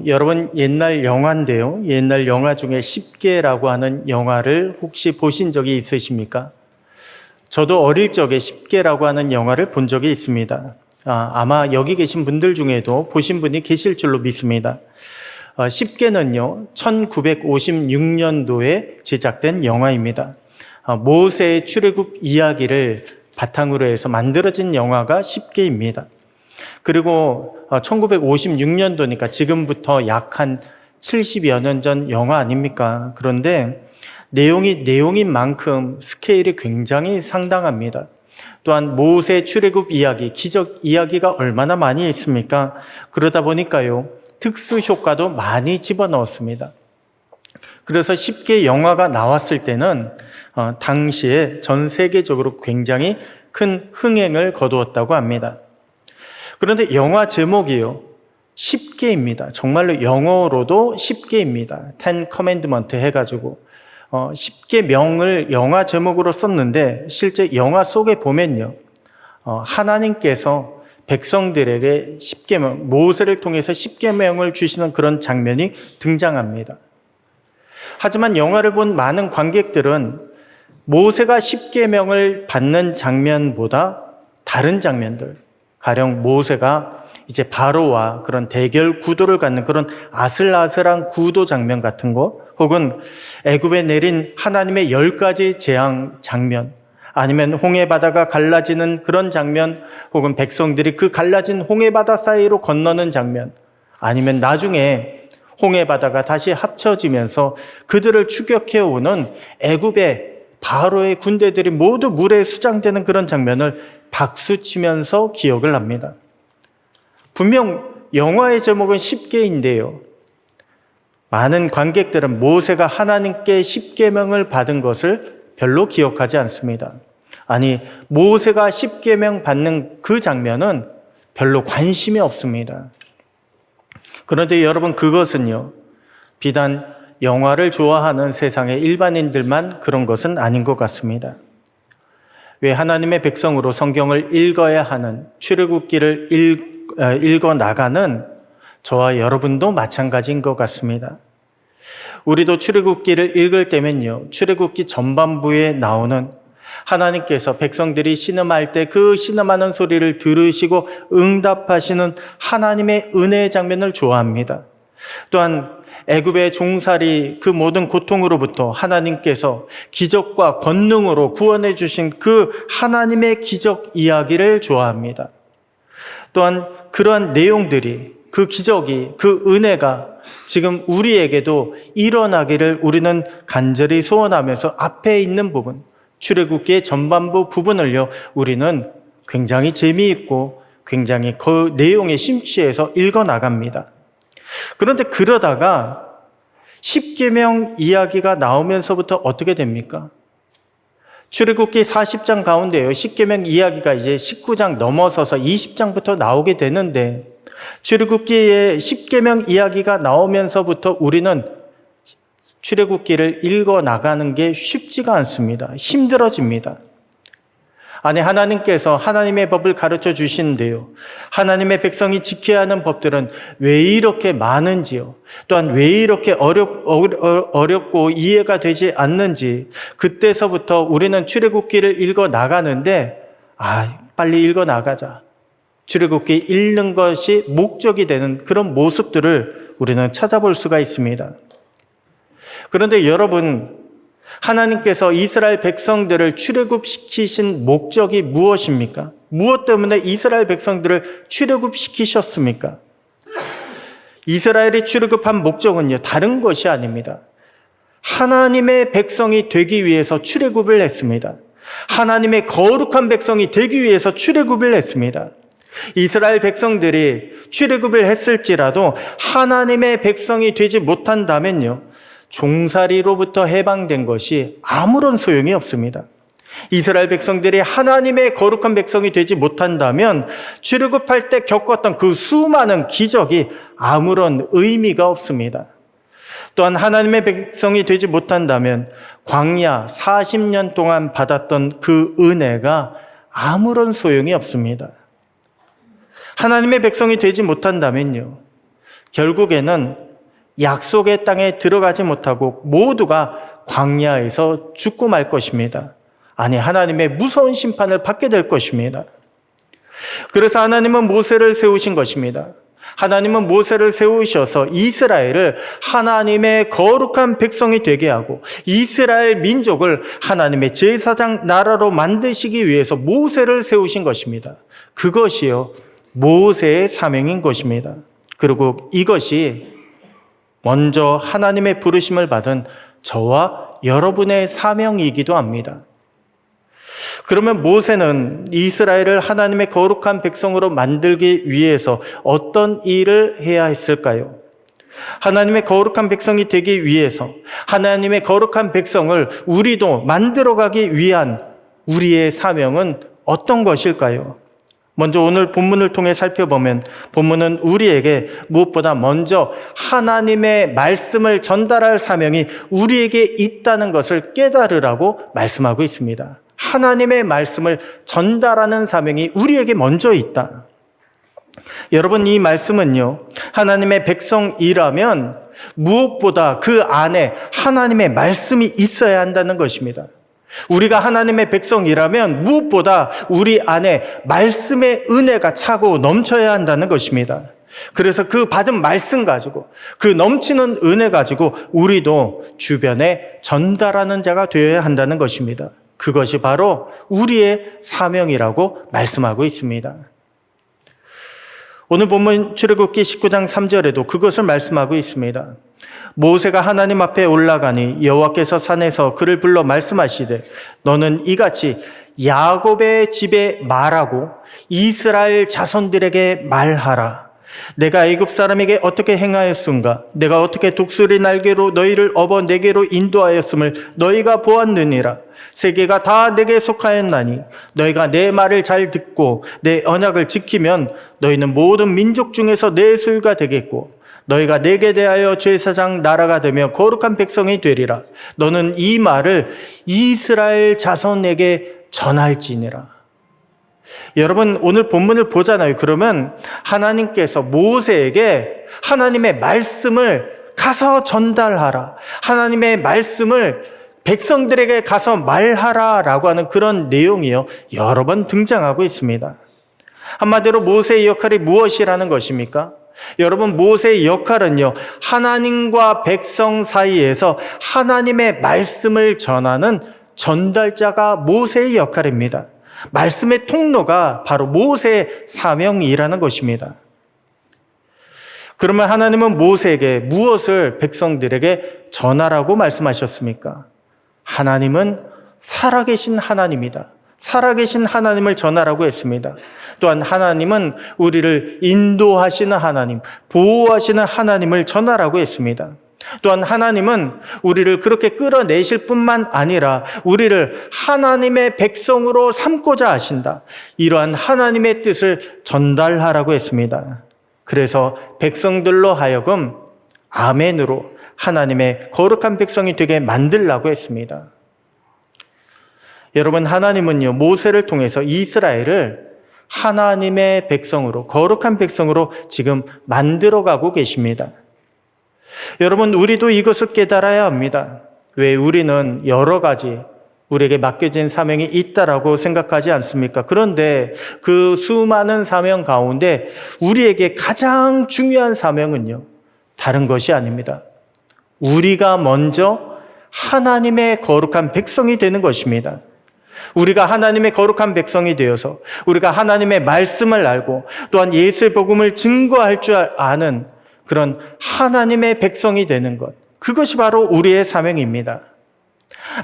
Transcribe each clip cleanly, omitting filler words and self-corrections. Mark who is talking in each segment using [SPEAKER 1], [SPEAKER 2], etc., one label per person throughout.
[SPEAKER 1] 여러분 옛날 영화인데요. 옛날 영화 중에 10개라고 하는 영화를 혹시 보신 적이 있으십니까? 저도 어릴 적에 10개라고 하는 영화를 본 적이 있습니다. 아마 여기 계신 분들 중에도 보신 분이 계실 줄로 믿습니다. 10개는요, 1956년도에 제작된 영화입니다. 모세의 출애굽 이야기를 바탕으로 해서 만들어진 영화가 10개입니다. 그리고 1956년도니까 지금부터 약 한 70여 년 전 영화 아닙니까? 그런데 내용인 만큼 스케일이 굉장히 상당합니다. 또한 모세 출애굽 이야기, 기적 이야기가 얼마나 많이 있습니까? 그러다 보니까요, 특수 효과도 많이 집어넣었습니다. 그래서 10개 영화가 나왔을 때는 당시에 전 세계적으로 굉장히 큰 흥행을 거두었다고 합니다. 그런데 영화 제목이요, 10개입니다. 정말로 영어로도 10개입니다. 10 커맨드먼트 해가지고 10개 명을 영화 제목으로 썼는데 실제 영화 속에 보면요, 하나님께서 백성들에게 10계명, 모세를 통해서 10계명을 주시는 그런 장면이 등장합니다. 하지만 영화를 본 많은 관객들은 모세가 10계명을 받는 장면보다 다른 장면들, 가령 모세가 이제 바로와 그런 대결 구도를 갖는 그런 아슬아슬한 구도 장면 같은 거, 혹은 애굽에 내린 하나님의 10가지 재앙 장면, 아니면 홍해바다가 갈라지는 그런 장면, 혹은 백성들이 그 갈라진 홍해바다 사이로 건너는 장면, 아니면 나중에 홍해바다가 다시 합쳐지면서 그들을 추격해오는 애굽의 바로의 군대들이 모두 물에 수장되는 그런 장면을 박수치면서 기억을 합니다. 분명 영화의 제목은 10개인데요. 많은 관객들은 모세가 하나님께 10계명을 받은 것을 별로 기억하지 않습니다. 아니, 모세가 10계명 받는 그 장면은 별로 관심이 없습니다. 그런데 여러분, 그것은요, 비단 영화를 좋아하는 세상의 일반인들만 그런 것은 아닌 것 같습니다. 왜 하나님의 백성으로 성경을 읽어야 하는, 출애굽기를 읽어 나가는 저와 여러분도 마찬가지인 것 같습니다. 우리도 출애굽기를 읽을 때면요, 출애굽기 전반부에 나오는 하나님께서 백성들이 신음할 때 그 신음하는 소리를 들으시고 응답하시는 하나님의 은혜의 장면을 좋아합니다. 또한 애굽의 종살이 그 모든 고통으로부터 하나님께서 기적과 권능으로 구원해 주신 그 하나님의 기적 이야기를 좋아합니다. 또한 그러한 내용들이, 그 기적이, 그 은혜가 지금 우리에게도 일어나기를 우리는 간절히 소원하면서 앞에 있는 부분, 출애굽기의 전반부 부분을요, 우리는 굉장히 재미있고 굉장히 그 내용에 심취해서 읽어나갑니다. 그런데 그러다가 10계명 이야기가 나오면서부터 어떻게 됩니까? 출애굽기 40장 가운데요, 10계명 이야기가 이제 19장 넘어서서 20장부터 나오게 되는데, 출애굽기의 10계명 이야기가 나오면서부터 우리는 출애굽기를 읽어 나가는 게 쉽지가 않습니다. 힘들어집니다. 아니, 하나님께서 하나님의 법을 가르쳐 주시는데요, 하나님의 백성이 지켜야 하는 법들은 왜 이렇게 많은지요, 또한 왜 이렇게 어렵고 이해가 되지 않는지, 그때서부터 우리는 출애굽기를 읽어 나가는데, 빨리 읽어 나가자, 출애굽기 읽는 것이 목적이 되는 그런 모습들을 우리는 찾아볼 수가 있습니다. 그런데 여러분, 하나님께서 이스라엘 백성들을 출애굽시키신 목적이 무엇입니까? 무엇 때문에 이스라엘 백성들을 출애굽시키셨습니까? 이스라엘이 출애굽한 목적은요, 다른 것이 아닙니다. 하나님의 백성이 되기 위해서 출애굽을 했습니다. 하나님의 거룩한 백성이 되기 위해서 출애굽을 했습니다. 이스라엘 백성들이 출애굽을 했을지라도 하나님의 백성이 되지 못한다면요, 종살이로부터 해방된 것이 아무런 소용이 없습니다. 이스라엘 백성들이 하나님의 거룩한 백성이 되지 못한다면 출애굽할 때 겪었던 그 수많은 기적이 아무런 의미가 없습니다. 또한 하나님의 백성이 되지 못한다면 광야 40년 동안 받았던 그 은혜가 아무런 소용이 없습니다. 하나님의 백성이 되지 못한다면요, 결국에는 약속의 땅에 들어가지 못하고 모두가 광야에서 죽고 말 것입니다. 아니, 하나님의 무서운 심판을 받게 될 것입니다. 그래서 하나님은 모세를 세우신 것입니다. 하나님은 모세를 세우셔서 이스라엘을 하나님의 거룩한 백성이 되게 하고 이스라엘 민족을 하나님의 제사장 나라로 만드시기 위해서 모세를 세우신 것입니다. 그것이요, 모세의 사명인 것입니다. 그리고 이것이 먼저 하나님의 부르심을 받은 저와 여러분의 사명이기도 합니다. 그러면 모세는 이스라엘을 하나님의 거룩한 백성으로 만들기 위해서 어떤 일을 해야 했을까요? 하나님의 거룩한 백성이 되기 위해서 하나님의 거룩한 백성을 우리도 만들어가기 위한 우리의 사명은 어떤 것일까요? 먼저 오늘 본문을 통해 살펴보면 본문은 우리에게 무엇보다 먼저 하나님의 말씀을 전달할 사명이 우리에게 있다는 것을 깨달으라고 말씀하고 있습니다. 하나님의 말씀을 전달하는 사명이 우리에게 먼저 있다. 여러분, 이 말씀은요, 하나님의 백성이라면 무엇보다 그 안에 하나님의 말씀이 있어야 한다는 것입니다. 우리가 하나님의 백성이라면 무엇보다 우리 안에 말씀의 은혜가 차고 넘쳐야 한다는 것입니다. 그래서 그 받은 말씀 가지고, 그 넘치는 은혜 가지고 우리도 주변에 전달하는 자가 되어야 한다는 것입니다. 그것이 바로 우리의 사명이라고 말씀하고 있습니다. 오늘 본문 출애굽기 19장 3절에도 그것을 말씀하고 있습니다. 모세가 하나님 앞에 올라가니 여호와께서 산에서 그를 불러 말씀하시되 너는 이같이 야곱의 집에 말하고 이스라엘 자손들에게 말하라. 내가 애굽 사람에게 어떻게 행하였은가? 내가 어떻게 독수리 날개로 너희를 업어 내게로 인도하였음을 너희가 보았느니라. 세계가 다 내게 속하였나니 너희가 내 말을 잘 듣고 내 언약을 지키면 너희는 모든 민족 중에서 내 소유가 되겠고 너희가 내게 대하여 제사장 나라가 되며 거룩한 백성이 되리라. 너는 이 말을 이스라엘 자손에게 전할지니라. 여러분, 오늘 본문을 보잖아요. 그러면 하나님께서 모세에게 하나님의 말씀을 가서 전달하라, 하나님의 말씀을 백성들에게 가서 말하라라고 하는 그런 내용이요, 여러 번 등장하고 있습니다. 한마디로 모세의 역할이 무엇이라는 것입니까? 여러분, 모세의 역할은요, 하나님과 백성 사이에서 하나님의 말씀을 전하는 전달자가 모세의 역할입니다. 말씀의 통로가 바로 모세의 사명이라는 것입니다. 그러면 하나님은 모세에게 무엇을 백성들에게 전하라고 말씀하셨습니까? 하나님은 살아계신 하나님이다. 살아계신 하나님을 전하라고 했습니다. 또한 하나님은 우리를 인도하시는 하나님, 보호하시는 하나님을 전하라고 했습니다. 또한 하나님은 우리를 그렇게 끌어내실 뿐만 아니라 우리를 하나님의 백성으로 삼고자 하신다. 이러한 하나님의 뜻을 전달하라고 했습니다. 그래서 백성들로 하여금 아멘으로 하나님의 거룩한 백성이 되게 만들라고 했습니다. 여러분, 하나님은요, 모세를 통해서 이스라엘을 하나님의 백성으로, 거룩한 백성으로 지금 만들어가고 계십니다. 여러분, 우리도 이것을 깨달아야 합니다. 왜 우리는 여러 가지 우리에게 맡겨진 사명이 있다라고 생각하지 않습니까? 그런데 그 수많은 사명 가운데 우리에게 가장 중요한 사명은요, 다른 것이 아닙니다. 우리가 먼저 하나님의 거룩한 백성이 되는 것입니다. 우리가 하나님의 거룩한 백성이 되어서 우리가 하나님의 말씀을 알고 또한 예수의 복음을 증거할 줄 아는 그런 하나님의 백성이 되는 것, 그것이 바로 우리의 사명입니다.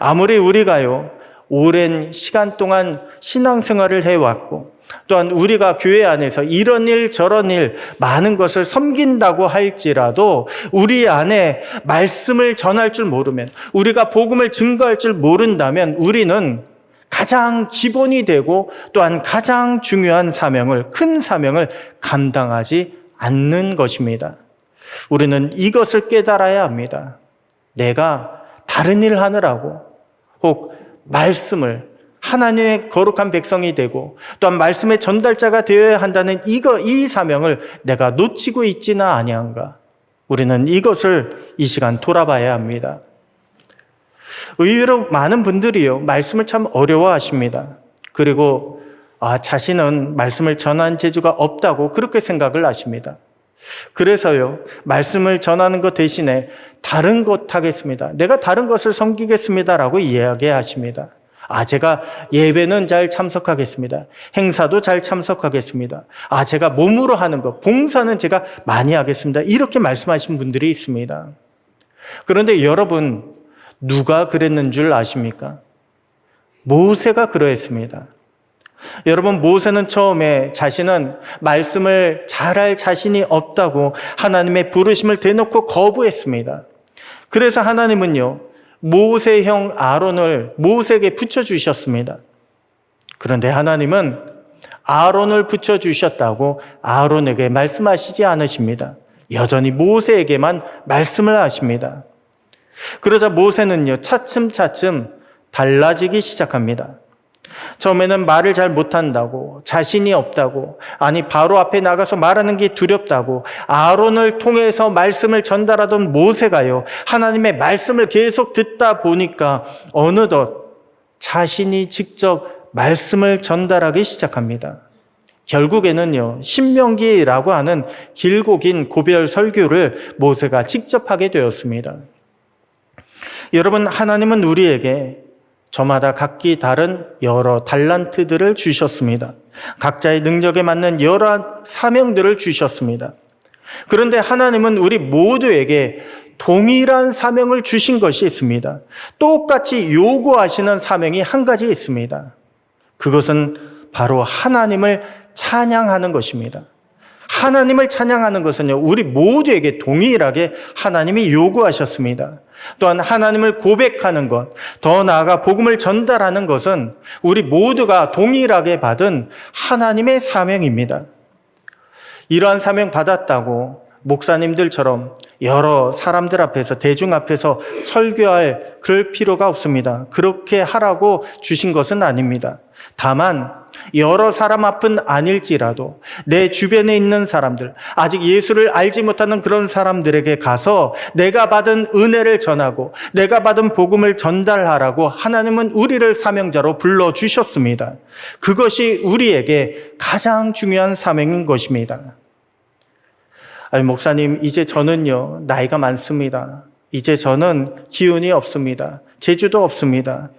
[SPEAKER 1] 아무리 우리가요, 오랜 시간 동안 신앙생활을 해왔고 또한 우리가 교회 안에서 이런 일 저런 일 많은 것을 섬긴다고 할지라도 우리 안에 말씀을 전할 줄 모르면, 우리가 복음을 증거할 줄 모른다면 우리는 가장 기본이 되고 또한 가장 중요한 사명을, 큰 사명을 감당하지 않는 것입니다. 우리는 이것을 깨달아야 합니다. 내가 다른 일 하느라고 혹 말씀을, 하나님의 거룩한 백성이 되고 또한 말씀의 전달자가 되어야 한다는 이 사명을 내가 놓치고 있지는 아니한가? 우리는 이것을 이 시간 돌아봐야 합니다. 의외로 많은 분들이요, 말씀을 참 어려워하십니다. 그리고 자신은 말씀을 전하는 재주가 없다고 그렇게 생각을 하십니다. 그래서요, 말씀을 전하는 것 대신에 다른 것 하겠습니다. 내가 다른 것을 섬기겠습니다라고 이야기하십니다. 제가 예배는 잘 참석하겠습니다. 행사도 잘 참석하겠습니다. 제가 몸으로 하는 것, 봉사는 제가 많이 하겠습니다. 이렇게 말씀하신 분들이 있습니다. 그런데 여러분, 누가 그랬는 줄 아십니까? 모세가 그러했습니다. 여러분, 모세는 처음에 자신은 말씀을 잘할 자신이 없다고 하나님의 부르심을 대놓고 거부했습니다. 그래서 하나님은요, 모세의 형 아론을 모세에게 붙여주셨습니다. 그런데 하나님은 아론을 붙여주셨다고 아론에게 말씀하시지 않으십니다. 여전히 모세에게만 말씀을 하십니다. 그러자 모세는요, 차츰차츰 달라지기 시작합니다. 처음에는 말을 잘 못한다고, 자신이 없다고, 바로 앞에 나가서 말하는 게 두렵다고 아론을 통해서 말씀을 전달하던 모세가요, 하나님의 말씀을 계속 듣다 보니까 어느덧 자신이 직접 말씀을 전달하기 시작합니다. 결국에는요, 신명기라고 하는 길고 긴 고별 설교를 모세가 직접 하게 되었습니다. 여러분, 하나님은 우리에게 저마다 각기 다른 여러 달란트들을 주셨습니다. 각자의 능력에 맞는 여러 사명들을 주셨습니다. 그런데 하나님은 우리 모두에게 동일한 사명을 주신 것이 있습니다. 똑같이 요구하시는 사명이 한 가지 있습니다. 그것은 바로 하나님을 찬양하는 것입니다. 하나님을 찬양하는 것은요, 우리 모두에게 동일하게 하나님이 요구하셨습니다. 또한 하나님을 고백하는 것, 더 나아가 복음을 전달하는 것은 우리 모두가 동일하게 받은 하나님의 사명입니다. 이러한 사명 받았다고 목사님들처럼 여러 사람들 앞에서, 대중 앞에서 설교할 그럴 필요가 없습니다. 그렇게 하라고 주신 것은 아닙니다. 다만 여러 사람 앞은 아닐지라도 내 주변에 있는 사람들, 아직 예수를 알지 못하는 그런 사람들에게 가서 내가 받은 은혜를 전하고 내가 받은 복음을 전달하라고 하나님은 우리를 사명자로 불러주셨습니다. 그것이 우리에게 가장 중요한 사명인 것입니다. 목사님, 이제 저는요, 나이가 많습니다. 이제 저는 기운이 없습니다. 재주도 없습니다.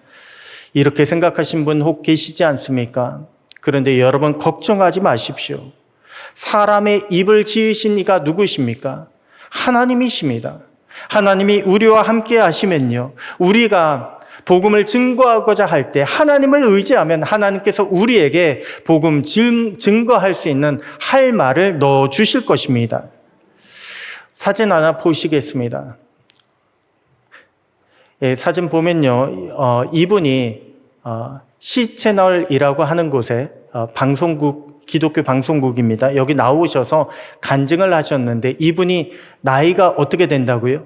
[SPEAKER 1] 이렇게 생각하신 분 혹 계시지 않습니까? 그런데 여러분, 걱정하지 마십시오. 사람의 입을 지으신 이가 누구십니까? 하나님이십니다. 하나님이 우리와 함께 하시면요, 우리가 복음을 증거하고자 할 때 하나님을 의지하면 하나님께서 우리에게 복음 증거할 수 있는 할 말을 넣어주실 것입니다. 사진 하나 보시겠습니다. 사진 보면요, 이분이 C채널이라고 하는 곳에 방송국, 기독교 방송국입니다. 여기 나오셔서 간증을 하셨는데 이분이 나이가 어떻게 된다고요?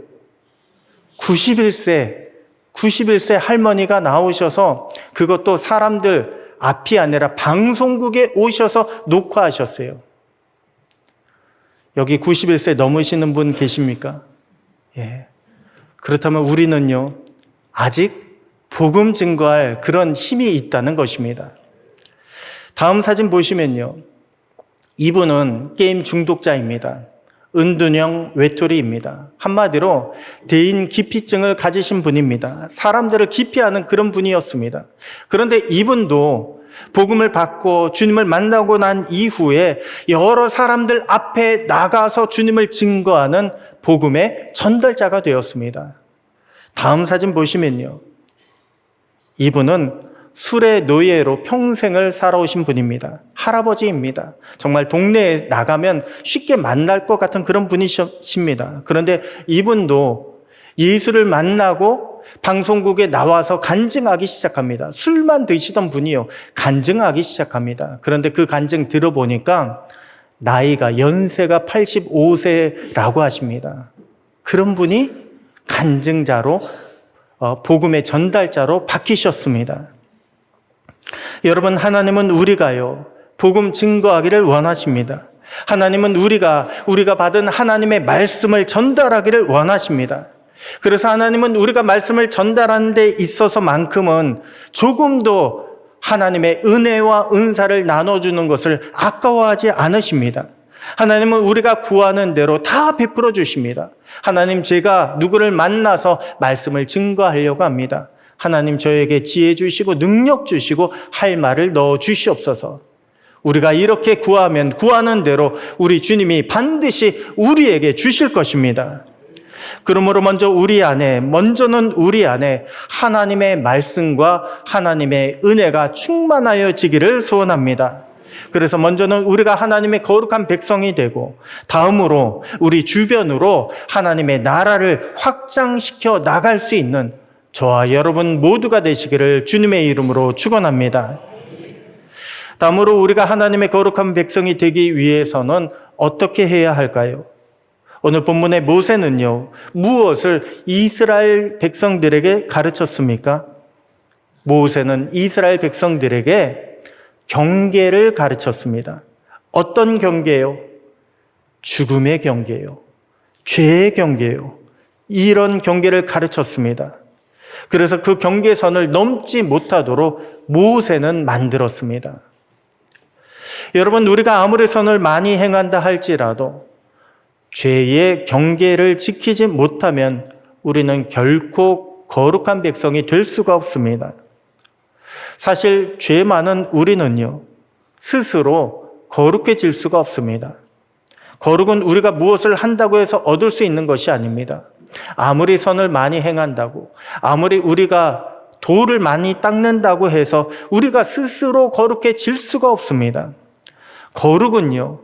[SPEAKER 1] 91세 할머니가 나오셔서, 그것도 사람들 앞이 아니라 방송국에 오셔서 녹화하셨어요. 여기 91세 넘으시는 분 계십니까? 예. 그렇다면 우리는요, 아직 복음 증거할 그런 힘이 있다는 것입니다. 다음 사진 보시면요, 이분은 게임 중독자입니다. 은둔형 외톨이입니다. 한마디로 대인 기피증을 가지신 분입니다. 사람들을 기피하는 그런 분이었습니다. 그런데 이분도 복음을 받고 주님을 만나고 난 이후에 여러 사람들 앞에 나가서 주님을 증거하는 복음의 전달자가 되었습니다. 다음 사진 보시면요, 이분은 술의 노예로 평생을 살아오신 분입니다. 할아버지입니다. 정말 동네에 나가면 쉽게 만날 것 같은 그런 분이십니다. 그런데 이분도 예수를 만나고 방송국에 나와서 간증하기 시작합니다. 술만 드시던 분이요, 간증하기 시작합니다. 그런데 그 간증 들어보니까 연세가 85세라고 하십니다. 그런 분이 간증자로, 복음의 전달자로 바뀌셨습니다. 여러분, 하나님은 우리가요, 복음 증거하기를 원하십니다. 하나님은 우리가 받은 하나님의 말씀을 전달하기를 원하십니다. 그래서 하나님은 우리가 말씀을 전달하는 데 있어서만큼은 조금도 하나님의 은혜와 은사를 나눠주는 것을 아까워하지 않으십니다. 하나님은 우리가 구하는 대로 다 베풀어 주십니다. 하나님, 제가 누구를 만나서 말씀을 증거하려고 합니다. 하나님, 저에게 지혜 주시고 능력 주시고 할 말을 넣어 주시옵소서. 우리가 이렇게 구하면 구하는 대로 우리 주님이 반드시 우리에게 주실 것입니다. 그러므로 먼저는 우리 안에 하나님의 말씀과 하나님의 은혜가 충만하여지기를 소원합니다. 그래서 먼저는 우리가 하나님의 거룩한 백성이 되고, 다음으로 우리 주변으로 하나님의 나라를 확장시켜 나갈 수 있는 저와 여러분 모두가 되시기를 주님의 이름으로 축원합니다. 다음으로 우리가 하나님의 거룩한 백성이 되기 위해서는 어떻게 해야 할까요? 오늘 본문의 모세는요, 무엇을 이스라엘 백성들에게 가르쳤습니까? 모세는 이스라엘 백성들에게 경계를 가르쳤습니다. 어떤 경계요? 죽음의 경계요. 죄의 경계요. 이런 경계를 가르쳤습니다. 그래서 그 경계선을 넘지 못하도록 모세는 만들었습니다. 여러분, 우리가 아무리 선을 많이 행한다 할지라도 죄의 경계를 지키지 못하면 우리는 결코 거룩한 백성이 될 수가 없습니다. 사실 죄 많은 우리는요, 스스로 거룩해질 수가 없습니다. 거룩은 우리가 무엇을 한다고 해서 얻을 수 있는 것이 아닙니다. 아무리 선을 많이 행한다고, 아무리 우리가 돌을 많이 닦는다고 해서 우리가 스스로 거룩해질 수가 없습니다. 거룩은요,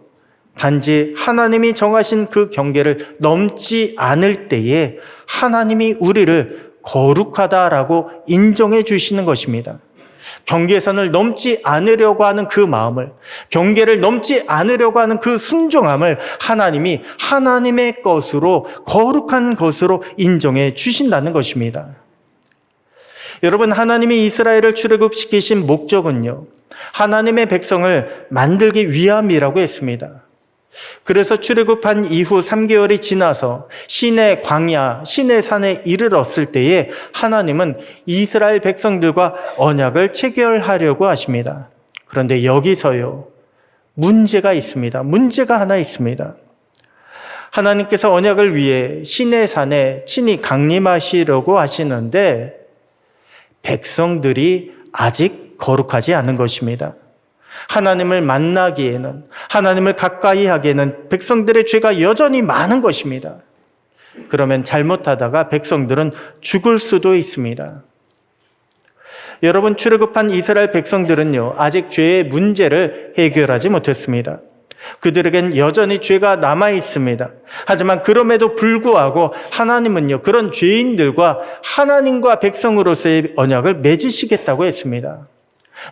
[SPEAKER 1] 단지 하나님이 정하신 그 경계를 넘지 않을 때에 하나님이 우리를 거룩하다라고 인정해 주시는 것입니다. 경계선을 넘지 않으려고 하는 그 마음을, 경계를 넘지 않으려고 하는 그 순종함을 하나님이 하나님의 것으로, 거룩한 것으로 인정해 주신다는 것입니다. 여러분, 하나님이 이스라엘을 출애굽시키신 목적은요, 하나님의 백성을 만들기 위함이라고 했습니다. 그래서 출애굽한 이후 3개월이 지나서 시내 광야, 시내 산에 이르렀을 때에 하나님은 이스라엘 백성들과 언약을 체결하려고 하십니다. 그런데 여기서요, 문제가 있습니다. 문제가 하나 있습니다. 하나님께서 언약을 위해 시내 산에 친히 강림하시려고 하시는데 백성들이 아직 거룩하지 않은 것입니다. 하나님을 만나기에는, 하나님을 가까이 하기에는 백성들의 죄가 여전히 많은 것입니다. 그러면 잘못하다가 백성들은 죽을 수도 있습니다. 여러분, 출애굽한 이스라엘 백성들은요, 아직 죄의 문제를 해결하지 못했습니다. 그들에겐 여전히 죄가 남아 있습니다. 하지만 그럼에도 불구하고 하나님은요, 그런 죄인들과 하나님과 백성으로서의 언약을 맺으시겠다고 했습니다.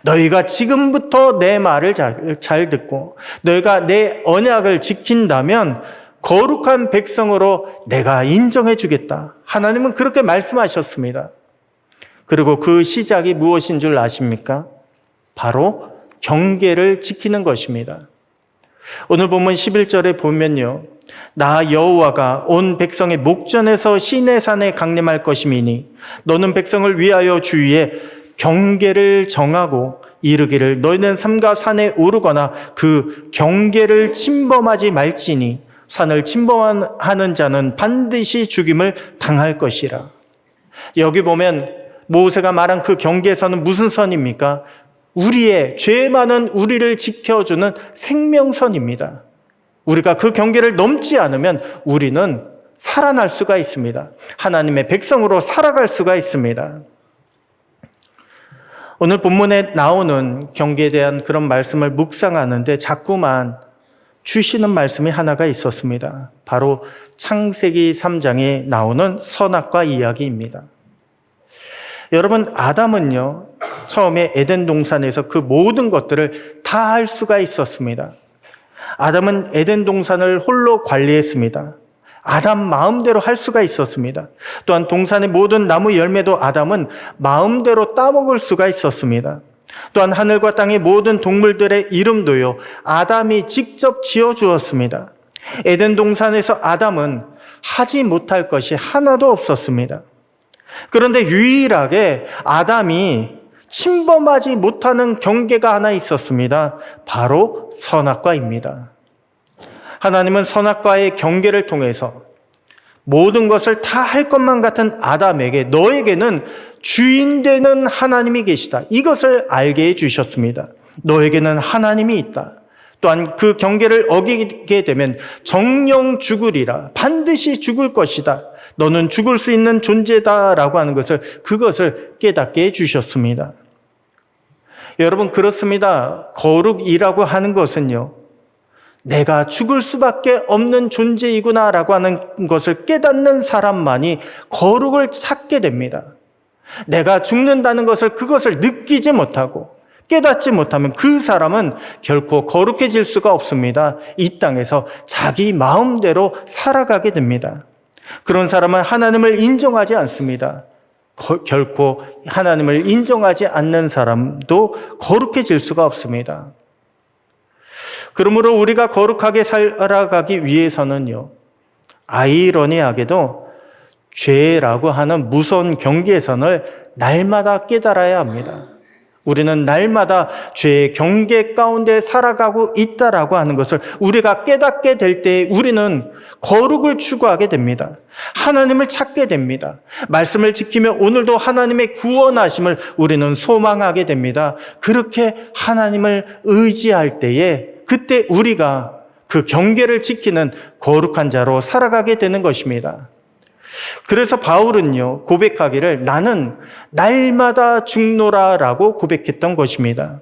[SPEAKER 1] 너희가 지금부터 내 말을 잘 듣고 너희가 내 언약을 지킨다면 거룩한 백성으로 내가 인정해 주겠다. 하나님은 그렇게 말씀하셨습니다. 그리고 그 시작이 무엇인 줄 아십니까? 바로 경계를 지키는 것입니다. 오늘 본문 11절에 보면요, 나 여호와가 온 백성의 목전에서 시내산에 강림할 것이미니 너는 백성을 위하여 주위에 경계를 정하고 이르기를 너희는 삼가 산에 오르거나 그 경계를 침범하지 말지니 산을 침범하는 자는 반드시 죽임을 당할 것이라. 여기 보면 모세가 말한 그 경계선은 무슨 선입니까? 우리의 죄 많은 우리를 지켜주는 생명선입니다. 우리가 그 경계를 넘지 않으면 우리는 살아날 수가 있습니다. 하나님의 백성으로 살아갈 수가 있습니다. 오늘 본문에 나오는 경계에 대한 그런 말씀을 묵상하는데 자꾸만 주시는 말씀이 하나가 있었습니다. 바로 창세기 3장에 나오는 선악과 이야기입니다. 여러분, 아담은요, 처음에 에덴 동산에서 그 모든 것들을 다 할 수가 있었습니다. 아담은 에덴 동산을 홀로 관리했습니다. 아담 마음대로 할 수가 있었습니다. 또한 동산의 모든 나무 열매도 아담은 마음대로 따먹을 수가 있었습니다. 또한 하늘과 땅의 모든 동물들의 이름도요, 아담이 직접 지어주었습니다. 에덴 동산에서 아담은 하지 못할 것이 하나도 없었습니다. 그런데 유일하게 아담이 침범하지 못하는 경계가 하나 있었습니다. 바로 선악과입니다. 하나님은 선악과의 경계를 통해서 모든 것을 다 할 것만 같은 아담에게 너에게는 주인 되는 하나님이 계시다. 이것을 알게 해주셨습니다. 너에게는 하나님이 있다. 또한 그 경계를 어기게 되면 정령 죽으리라. 반드시 죽을 것이다. 너는 죽을 수 있는 존재다라고 하는 그것을 깨닫게 해주셨습니다. 여러분, 그렇습니다. 거룩이라고 하는 것은요, 내가 죽을 수밖에 없는 존재이구나라고 하는 것을 깨닫는 사람만이 거룩을 찾게 됩니다. 내가 죽는다는 그것을 느끼지 못하고 깨닫지 못하면 그 사람은 결코 거룩해질 수가 없습니다. 이 땅에서 자기 마음대로 살아가게 됩니다. 그런 사람은 하나님을 인정하지 않습니다. 결코 하나님을 인정하지 않는 사람도 거룩해질 수가 없습니다. 그러므로 우리가 거룩하게 살아가기 위해서는요, 아이러니하게도 죄라고 하는 무서운 경계선을 날마다 깨달아야 합니다. 우리는 날마다 죄의 경계 가운데 살아가고 있다라고 하는 것을 우리가 깨닫게 될 때 우리는 거룩을 추구하게 됩니다. 하나님을 찾게 됩니다. 말씀을 지키며 오늘도 하나님의 구원하심을 우리는 소망하게 됩니다. 그렇게 하나님을 의지할 때에 그때 우리가 그 경계를 지키는 거룩한 자로 살아가게 되는 것입니다. 그래서 바울은요, 고백하기를 나는 날마다 죽노라라고 고백했던 것입니다.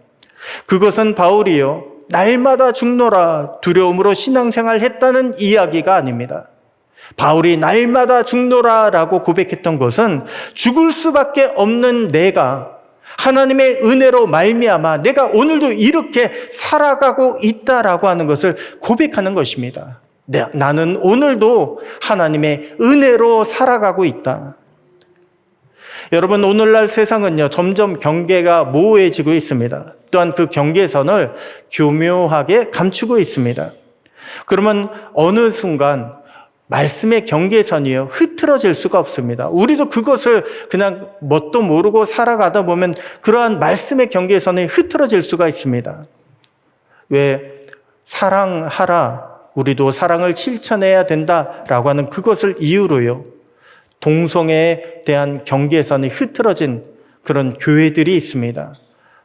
[SPEAKER 1] 그것은 바울이요, 날마다 죽노라 두려움으로 신앙생활 했다는 이야기가 아닙니다. 바울이 날마다 죽노라라고 고백했던 것은 죽을 수밖에 없는 내가 하나님의 은혜로 말미암아 내가 오늘도 이렇게 살아가고 있다라고 하는 것을 고백하는 것입니다. 나는 오늘도 하나님의 은혜로 살아가고 있다. 여러분, 오늘날 세상은요, 점점 경계가 모호해지고 있습니다. 또한 그 경계선을 교묘하게 감추고 있습니다. 그러면 어느 순간 말씀의 경계선이요, 흐트러질 수가 없습니다. 우리도 그것을 그냥 뭣도 모르고 살아가다 보면 그러한 말씀의 경계선이 흐트러질 수가 있습니다. 왜? 사랑하라. 우리도 사랑을 실천해야 된다라고 하는 그것을 이유로요, 동성애에 대한 경계선이 흐트러진 그런 교회들이 있습니다.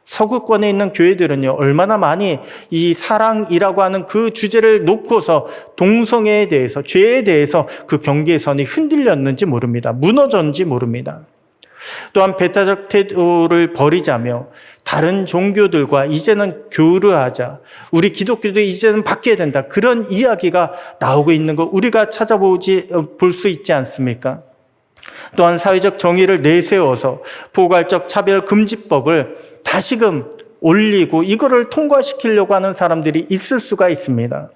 [SPEAKER 1] 서구권에 있는 교회들은요, 얼마나 많이 이 사랑이라고 하는 그 주제를 놓고서 동성애에 대해서, 죄에 대해서 그 경계선이 흔들렸는지 모릅니다. 무너졌는지 모릅니다. 또한 배타적 태도를 버리자며 다른 종교들과 이제는 교류하자, 우리 기독교도 이제는 바뀌어야 된다, 그런 이야기가 나오고 있는 거 우리가 볼 수 있지 않습니까? 또한 사회적 정의를 내세워서 포괄적 차별금지법을 다시금 올리고 이거를 통과시키려고 하는 사람들이 있을 수가 있습니다.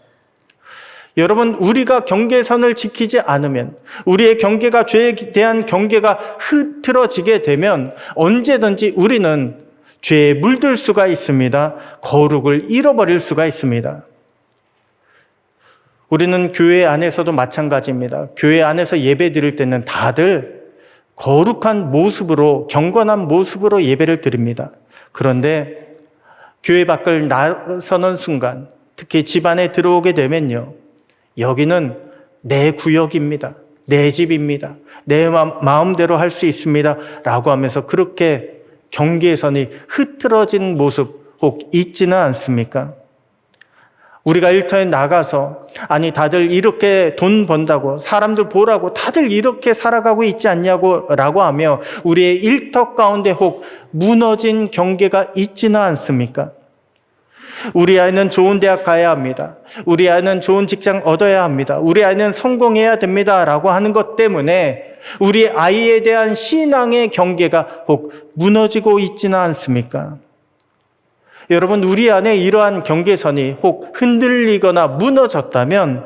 [SPEAKER 1] 여러분, 우리가 경계선을 지키지 않으면, 우리의 경계가, 죄에 대한 경계가 흐트러지게 되면 언제든지 우리는 죄에 물들 수가 있습니다. 거룩을 잃어버릴 수가 있습니다. 우리는 교회 안에서도 마찬가지입니다. 교회 안에서 예배 드릴 때는 다들 거룩한 모습으로, 경건한 모습으로 예배를 드립니다. 그런데 교회 밖을 나서는 순간, 특히 집 안에 들어오게 되면요, 여기는 내 구역입니다. 내 집입니다. 내 마음대로 할 수 있습니다. 라고 하면서 그렇게 경계선이 흐트러진 모습 혹 있지는 않습니까? 우리가 일터에 나가서, 아니 다들 이렇게 돈 번다고, 사람들 보라고 다들 이렇게 살아가고 있지 않냐고 라고 하며 우리의 일터 가운데 혹 무너진 경계가 있지는 않습니까? 우리 아이는 좋은 대학 가야 합니다. 우리 아이는 좋은 직장 얻어야 합니다. 우리 아이는 성공해야 됩니다. 라고 하는 것 때문에 우리 아이에 대한 신앙의 경계가 혹 무너지고 있지는 않습니까? 여러분, 우리 안에 이러한 경계선이 혹 흔들리거나 무너졌다면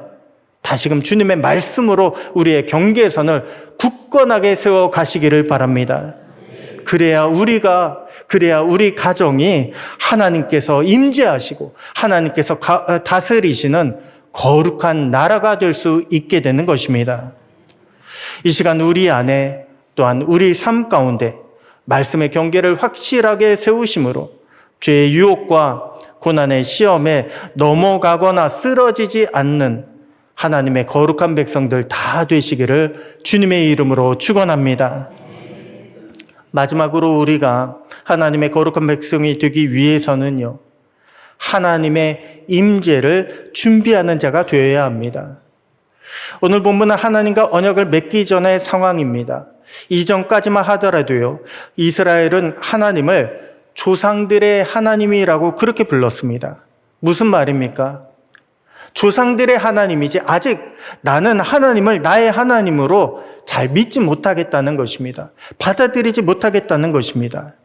[SPEAKER 1] 다시금 주님의 말씀으로 우리의 경계선을 굳건하게 세워 가시기를 바랍니다. 그래야 우리 가정이 하나님께서 임재하시고 하나님께서 다스리시는 거룩한 나라가 될 수 있게 되는 것입니다. 이 시간 우리 안에 또한 우리 삶 가운데 말씀의 경계를 확실하게 세우심으로 죄의 유혹과 고난의 시험에 넘어가거나 쓰러지지 않는 하나님의 거룩한 백성들 다 되시기를 주님의 이름으로 축원합니다. 마지막으로 우리가 하나님의 거룩한 백성이 되기 위해서는요, 하나님의 임재를 준비하는 자가 되어야 합니다. 오늘 본문은 하나님과 언약을 맺기 전의 상황입니다. 이전까지만 하더라도요, 이스라엘은 하나님을 조상들의 하나님이라고 그렇게 불렀습니다. 무슨 말입니까? 조상들의 하나님이지 아직 나는 하나님을 나의 하나님으로 잘 믿지 못하겠다는 것입니다. 받아들이지 못하겠다는 것입니다.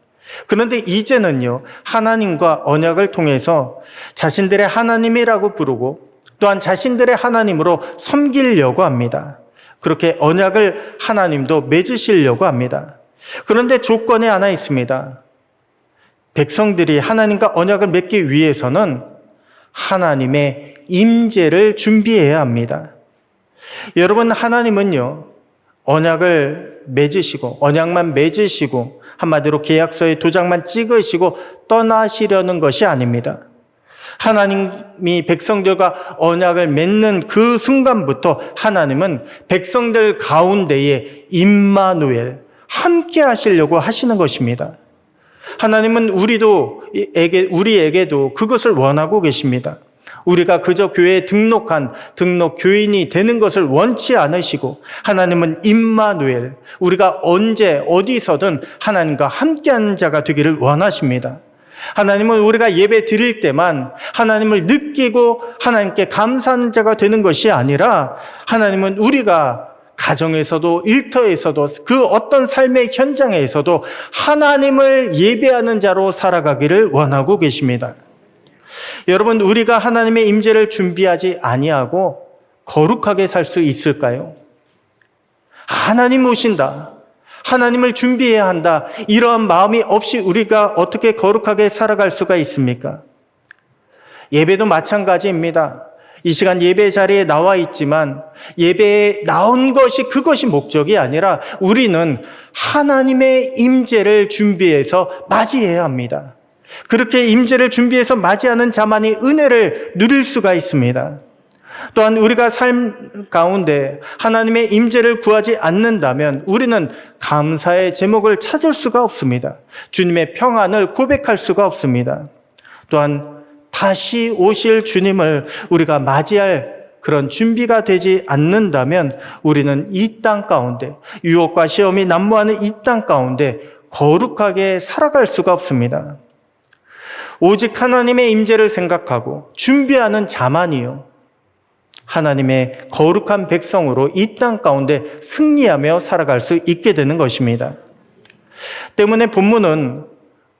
[SPEAKER 1] 그런데 이제는요, 하나님과 언약을 통해서 자신들의 하나님이라고 부르고 또한 자신들의 하나님으로 섬기려고 합니다. 그렇게 언약을 하나님도 맺으시려고 합니다. 그런데 조건이 하나 있습니다. 백성들이 하나님과 언약을 맺기 위해서는 하나님의 임재를 준비해야 합니다. 여러분, 하나님은요, 언약을 맺으시고 언약만 맺으시고 한마디로 계약서에 도장만 찍으시고 떠나시려는 것이 아닙니다. 하나님이 백성들과 언약을 맺는 그 순간부터 하나님은 백성들 가운데에 임마누엘, 함께 하시려고 하시는 것입니다. 하나님은 우리에게도 그것을 원하고 계십니다. 우리가 그저 교회에 등록 교인이 되는 것을 원치 않으시고 하나님은 임마누엘, 우리가 언제 어디서든 하나님과 함께하는 자가 되기를 원하십니다. 하나님은 우리가 예배 드릴 때만 하나님을 느끼고 하나님께 감사하는 자가 되는 것이 아니라 하나님은 우리가 가정에서도 일터에서도 그 어떤 삶의 현장에서도 하나님을 예배하는 자로 살아가기를 원하고 계십니다. 여러분, 우리가 하나님의 임재를 준비하지 아니하고 거룩하게 살 수 있을까요? 하나님 오신다, 하나님을 준비해야 한다, 이러한 마음이 없이 우리가 어떻게 거룩하게 살아갈 수가 있습니까? 예배도 마찬가지입니다. 이 시간 예배 자리에 나와 있지만 예배에 나온 그것이 목적이 아니라 우리는 하나님의 임재를 준비해서 맞이해야 합니다. 그렇게 임재를 준비해서 맞이하는 자만이 은혜를 누릴 수가 있습니다. 또한 우리가 삶 가운데 하나님의 임재를 구하지 않는다면 우리는 감사의 제목을 찾을 수가 없습니다. 주님의 평안을 고백할 수가 없습니다. 또한 다시 오실 주님을 우리가 맞이할 그런 준비가 되지 않는다면 우리는 이 땅 가운데, 유혹과 시험이 난무하는 이 땅 가운데 거룩하게 살아갈 수가 없습니다. 오직 하나님의 임재를 생각하고 준비하는 자만이요, 하나님의 거룩한 백성으로 이 땅 가운데 승리하며 살아갈 수 있게 되는 것입니다. 때문에 본문은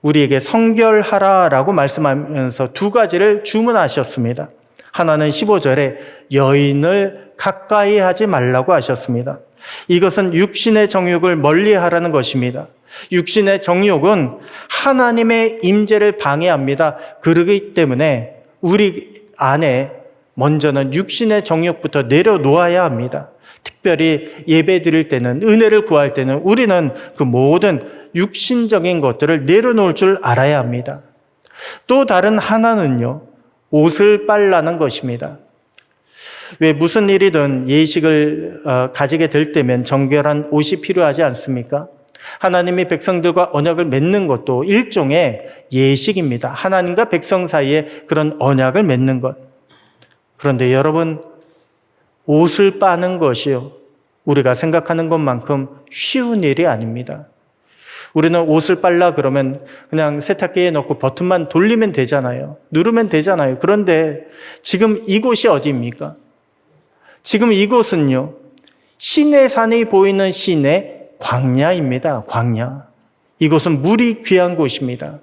[SPEAKER 1] 우리에게 성결하라라고 말씀하면서 두 가지를 주문하셨습니다. 하나는 15절에 여인을 가까이 하지 말라고 하셨습니다. 이것은 육신의 정욕을 멀리하라는 것입니다. 육신의 정욕은 하나님의 임재를 방해합니다. 그러기 때문에 우리 안에 먼저는 육신의 정욕부터 내려놓아야 합니다. 특별히 예배 드릴 때는, 은혜를 구할 때는 우리는 그 모든 육신적인 것들을 내려놓을 줄 알아야 합니다. 또 다른 하나는요, 옷을 빨라는 것입니다. 왜 무슨 일이든 예식을 가지게 될 때면 정결한 옷이 필요하지 않습니까? 하나님이 백성들과 언약을 맺는 것도 일종의 예식입니다. 하나님과 백성 사이에 그런 언약을 맺는 것. 그런데 여러분, 옷을 빠는 것이요, 우리가 생각하는 것만큼 쉬운 일이 아닙니다. 우리는 옷을 빨라 그러면 그냥 세탁기에 넣고 버튼만 돌리면 되잖아요. 누르면 되잖아요. 그런데 지금 이곳이 어디입니까? 지금 이곳은요, 시내산이 보이는 시내 광야입니다. 광야. 이곳은 물이 귀한 곳입니다.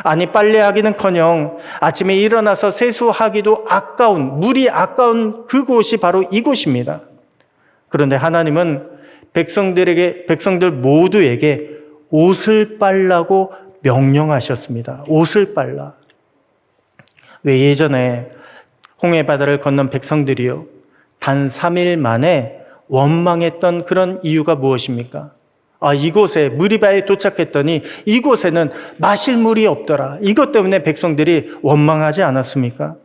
[SPEAKER 1] 아니, 빨래하기는커녕 아침에 일어나서 세수하기도 물이 아까운 그곳이 바로 이곳입니다. 그런데 하나님은 백성들 모두에게 옷을 빨라고 명령하셨습니다. 옷을 빨라. 왜 예전에 홍해바다를 건넌 백성들이요, 단 3일 만에 원망했던 그런 이유가 무엇입니까? 이곳에 무리바에 도착했더니 이곳에는 마실 물이 없더라. 이것 때문에 백성들이 원망하지 않았습니까?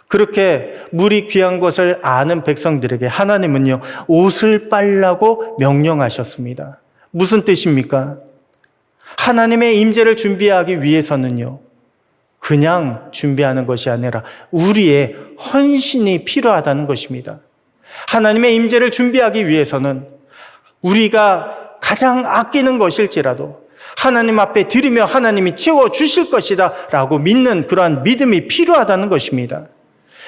[SPEAKER 1] 그렇게 물이 귀한 것을 아는 백성들에게 하나님은요, 옷을 빨라고 명령하셨습니다. 무슨 뜻입니까? 하나님의 임재를 준비하기 위해서는요, 그냥 준비하는 것이 아니라 우리의 헌신이 필요하다는 것입니다. 하나님의 임재를 준비하기 위해서는 우리가 가장 아끼는 것일지라도 하나님 앞에 드리며 하나님이 채워주실 것이다 라고 믿는 그러한 믿음이 필요하다는 것입니다.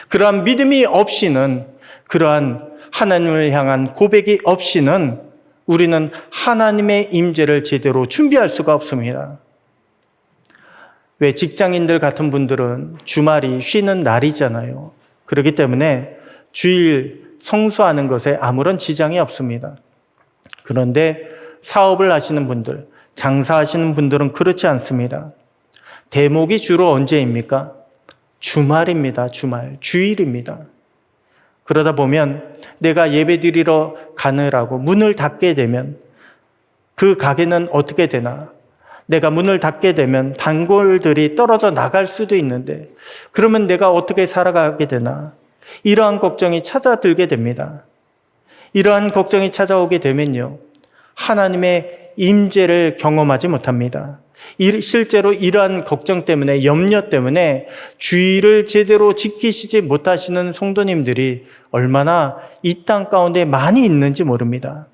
[SPEAKER 1] 그러한 믿음이 없이는, 그러한 하나님을 향한 고백이 없이는 우리는 하나님의 임재를 제대로 준비할 수가 없습니다. 왜 직장인들 같은 분들은 주말이 쉬는 날이잖아요. 그렇기 때문에 주일 성수하는 것에 아무런 지장이 없습니다. 그런데 사업을 하시는 분들, 장사하시는 분들은 그렇지 않습니다. 대목이 주로 언제입니까? 주말입니다. 주일입니다. 그러다 보면 내가 예배드리러 가느라고 문을 닫게 되면 그 가게는 어떻게 되나? 내가 문을 닫게 되면 단골들이 떨어져 나갈 수도 있는데 그러면 내가 어떻게 살아가게 되나? 이러한 걱정이 찾아들게 됩니다. 이러한 걱정이 찾아오게 되면요, 하나님의 임재를 경험하지 못합니다. 실제로 이러한 걱정 때문에, 염려 때문에 주의를 제대로 지키시지 못하시는 성도님들이 얼마나 이 땅 가운데 많이 있는지 모릅니다.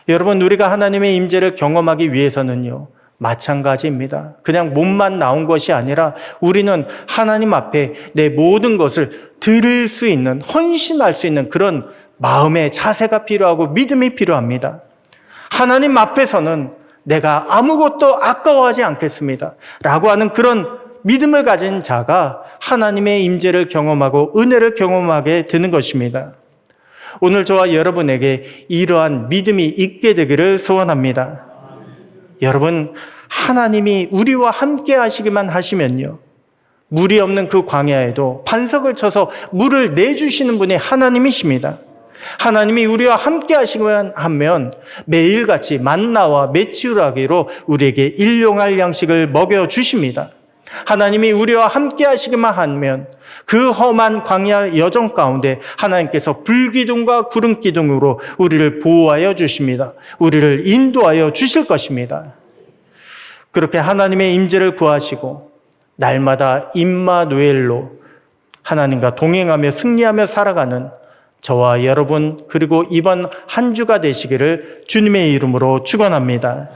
[SPEAKER 1] 여러분, 우리가 하나님의 임재를 경험하기 위해서는요, 마찬가지입니다. 그냥 몸만 나온 것이 아니라 우리는 하나님 앞에 내 모든 것을 드릴 수 있는, 헌신할 수 있는 그런 마음의 자세가 필요하고 믿음이 필요합니다. 하나님 앞에서는 내가 아무것도 아까워하지 않겠습니다 라고 하는 그런 믿음을 가진 자가 하나님의 임재를 경험하고 은혜를 경험하게 되는 것입니다. 오늘 저와 여러분에게 이러한 믿음이 있게 되기를 소원합니다. 여러분, 하나님이 우리와 함께 하시기만 하시면요, 물이 없는 그 광야에도 반석을 쳐서 물을 내주시는 분이 하나님이십니다. 하나님이 우리와 함께 하시기만 하면 매일같이 만나와 메추라기로 우리에게 일용할 양식을 먹여주십니다. 하나님이 우리와 함께 하시기만 하면 그 험한 광야 여정 가운데 하나님께서 불기둥과 구름기둥으로 우리를 보호하여 주십니다. 우리를 인도하여 주실 것입니다. 그렇게 하나님의 임재를 구하시고 날마다 임마누엘로 하나님과 동행하며 승리하며 살아가는 저와 여러분, 그리고 이번 한 주가 되시기를 주님의 이름으로 축원합니다.